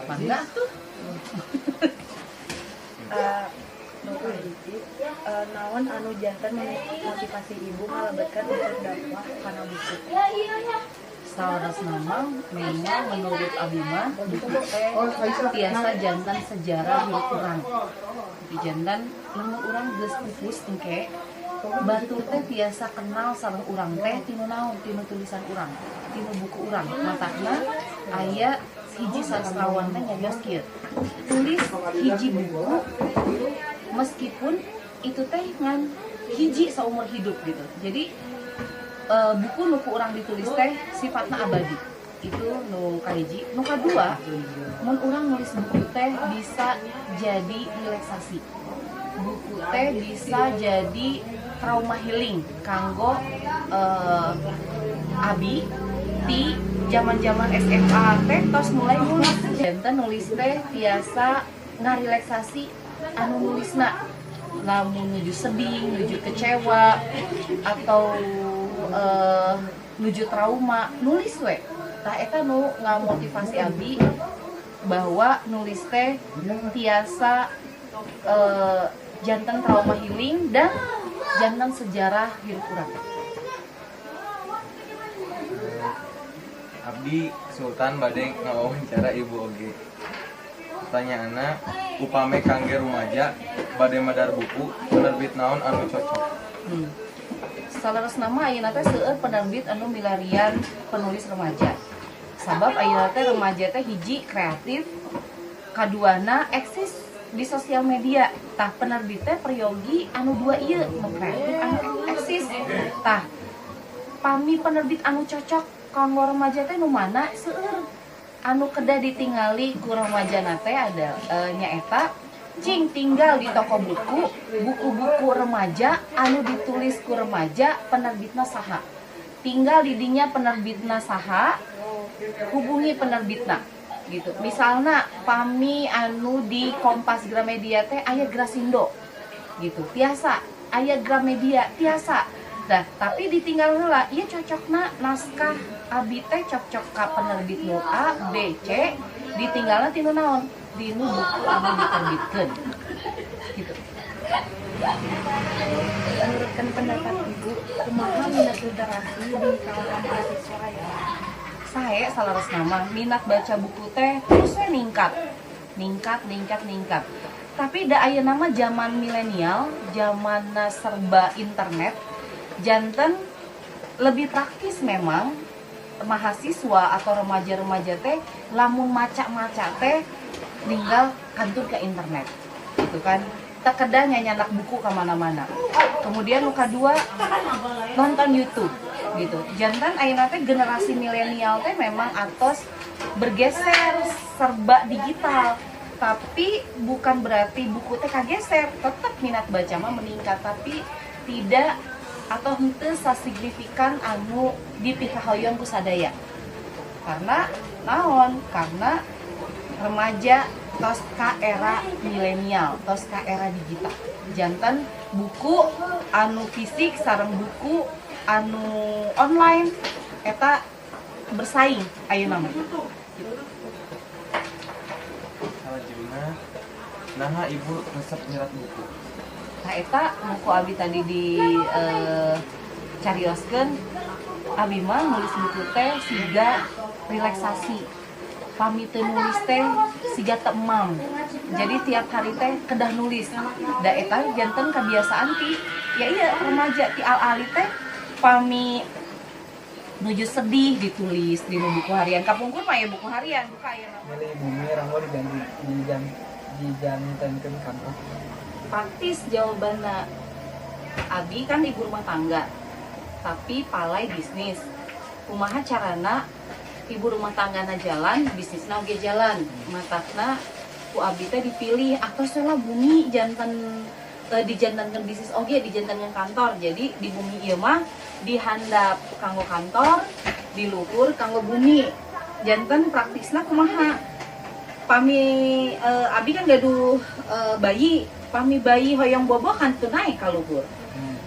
Mangga tuh. Naon anu jantan motivasi ibu ngalabatkan untuk dakwah kana buku. Sawaras nama memang menurut Abimah buku teh tiasa jantan sejarah hidup urang. Di jantan lamun urang geus pupus engke batur teh tiasa kenal sareng urang teh tinu naon, tinu tulisan urang, tinu buku urang. Matakna aya hiji sastrawan teh nyarios kieu. Tulis hiji buku meskipun itu teh ngan hiji saumur hidup gitu. Jadi buku nuku orang ditulis teh sifatnya abadi. Itu nu kahiji. Nu kadua, mun urang nulis buku teh bisa jadi relaksasi. Buku teh bisa jadi trauma healing kanggo abi di zaman-zaman SMA teh tos mulai nulis. Janten nulis teh biasa ngarelaksasi anu nulisna. Lamun nuju sedih, nuju kecewa atau nuju trauma, nulis we. Tah eta nu ngamotivasi abi bahwa nulis teh tiasa jantan trauma healing dan jantan sejarah hirup urang. Abdi Sultan bade ngawawancara ibu oge. Pertanyaanna, upame kangge rumaja bade madar buku penerbit naon anu cocok? Salaras nama ayeuna teh seueur penerbit anu milarian penulis remaja. Sabab ayeuna teh remaja teh hiji kreatif, kaduana eksis di sosial media. Tah penerbit teh peryogi anu dua ieu, nu kreatif anu eksis. Tah pami penerbit anu cocok kanggo remaja teh nu mana seueur anu kedah ditingali ku remajana teh ada nyaeta cing tinggal di toko buku, buku-buku remaja anu ditulis ku remaja penerbitna saha. Tinggal di dinya penerbitna saha, hubungi penerbitna gitu. Misalna pami anu di Kompas Gramedia teh aya Grasindo gitu. Tiasa aya Gramedia tiasa. Dah, tapi ditinggal heula ieu cocokna naskah abi teh cocok ka penerbit nu A, B, C, ditinggalna tinu naon? Dinu buku anu diterbitkeun. Gitu. Menurutkan pendapat ibu, kumaha minat literasi di kalangan mahasiswa ya? Sae salaras nama minat baca buku teh terus we ningkat. Tapi da aya nama zaman milenial, zamanna serba internet, janten lebih praktis memang mahasiswa atau remaja-remaja teh lamun maca teh tinggal kantur ke internet gitu kan, tak kedah nyanyak buku kemana-mana. Kemudian nu kadua nonton YouTube gitu. Jantan ayeuna teh generasi milenial teh memang atos bergeser serba digital, tapi bukan berarti buku teh kageser, tetap minat baca mah meningkat, tapi tidak atau henteu sasignifikan anu dipikahoyong ku sadaya. Karena naon? Karena remaja tos ka era milenial, tos ka era digital. Janten buku anu fisik sareng buku anu online eta bersaing ayeuna mah. Salajengna, naha ibu resep nyerat buku? Nah eta buku abi tadi di carioskeun, abi mah nulis buku teh siga relaksasi. Pami teu nulis teh siga teu emam. Jadi tiap hari teh kedah nulis. Da eta janten kebiasaan ti ya iya remaja ti al-ali teh pami nuju sedih ditulis di buku harian. Kapungkur mah ya buku harian buka aya nama. Milih bumi ranggo dijantankeun kantor. Praktis jawabannya abi kan ibu rumah tangga tapi palai bisnis. Kumaha carana ibu rumah tanggana jalan, bisnisna oge jalan. Matakna ku abi teh dipilih atos lah bumi jantan dijantankeun bisnis oge dijantankeun kantor. Jadi di bumi ieu mah dihandap kanggo kantor, di luhur kanggo bumi. Jantan praktisna kumaha? Pami abi kan gaduh bayi, pami bayi hoyong bobo kan teu naik ka luhur.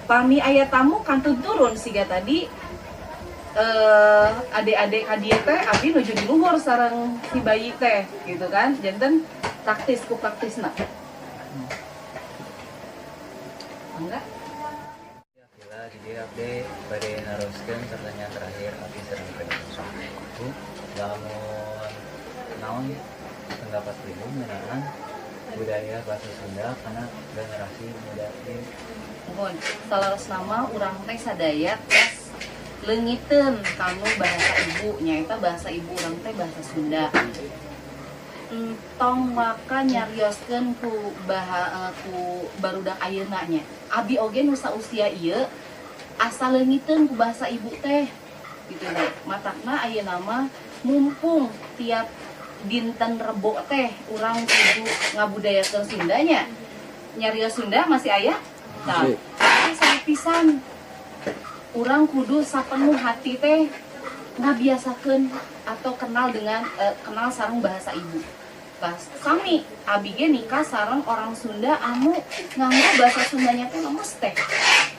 Pami aya tamu kan teu turun siga tadi adik-adik kadia teh abdi nuju di luhur sareng si bayi teh gitu kan, janten taktis ku praktisna. Enggak? Ya, gila, jadi abdi bade naroskeun pertanyaan terakhir abdi sareng Bu, lamun naon pendapat ibu mengenai budaya bahasa Sunda karena generasi muda ini? Mohon, salaras nama urang teh sadaya tes leungiteun kanu bahasa ibu, nyaeta bahasa ibu urang teh bahasa Sunda. Tong maka nyarioskeun ku barudak ayeuna nya. Abi oge nu sausia ieu asa leungiteun ku bahasa ibu teh. Gitu deh. Matakna ayeuna mah mumpung tiap dinten Rebo teh urang kudu ngabudayakeun Sundanya. Nyarios Sunda masih aya? Tah, tapi sapisan urang kudu sapenuh hati teh ngabiasakeun atau kenal dengan kenal sareng bahasa ibu. Pas sami abi ge nikah sareng orang Sunda anu nganggo bahasa Sundanya teh lemes teh.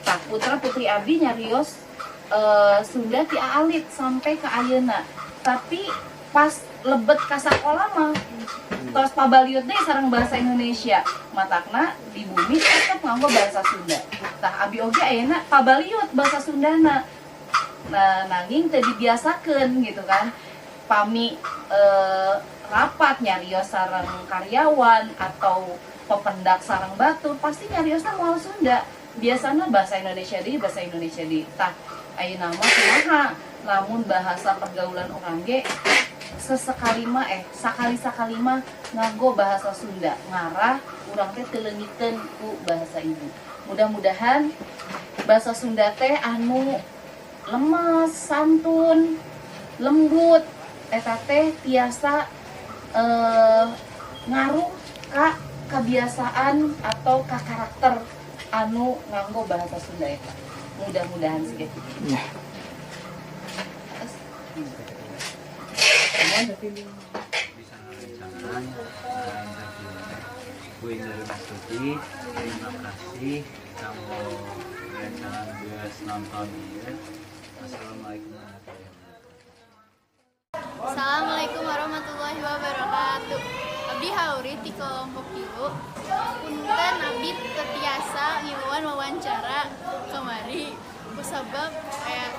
Tah putra putri abi nyarios Sunda ti alit sampai ke ayeuna. Tapi pas lebet ka sakola mah tos pabaliut deui sareng bahasa Indonesia. Matakna di bumi tetep nganggo bahasa Sunda. Tah abi oge ayeuna pabaliut bahasa Sundana. Nah, nanging teu dibiasakeun gitu kan. Pami rapat nyarios sareng karyawan atau pependak sareng batur pasti nyariosna moal Sunda. Biasana bahasa Indonesia deui. Tah ayeuna mah kumaha lamun bahasa pergaulan urang ge sakali mah nganggo bahasa Sunda, ngarah urang teh teu leungiteun ku bahasa ibu. Mudah-mudahan bahasa Sunda teh anu lemes, santun, lembut eta teh tiasa ngaruh ka kebiasaan atau ka karakter anu nganggo bahasa Sunda eta. Mudah-mudahan sih gitu. Bisa ngerencangan Bu Indri Mastuti, terima kasih kamu rencana geus nonton ieu. Assalamualaikum warahmatullahi wabarakatuh. Assalamualaikum warahmatullahi wabarakatuh. Abdi hauri ti kelompok ieu. Punten abdi tetiasa ngiluan wawancara kemari kusabab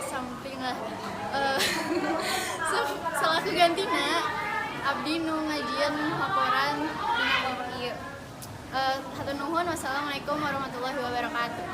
samping lah selaku gantina abdi nu ngajieun laporan dina kelompok ieu. Hatur nuhun. Wassalamualaikum warahmatullahi wabarakatuh.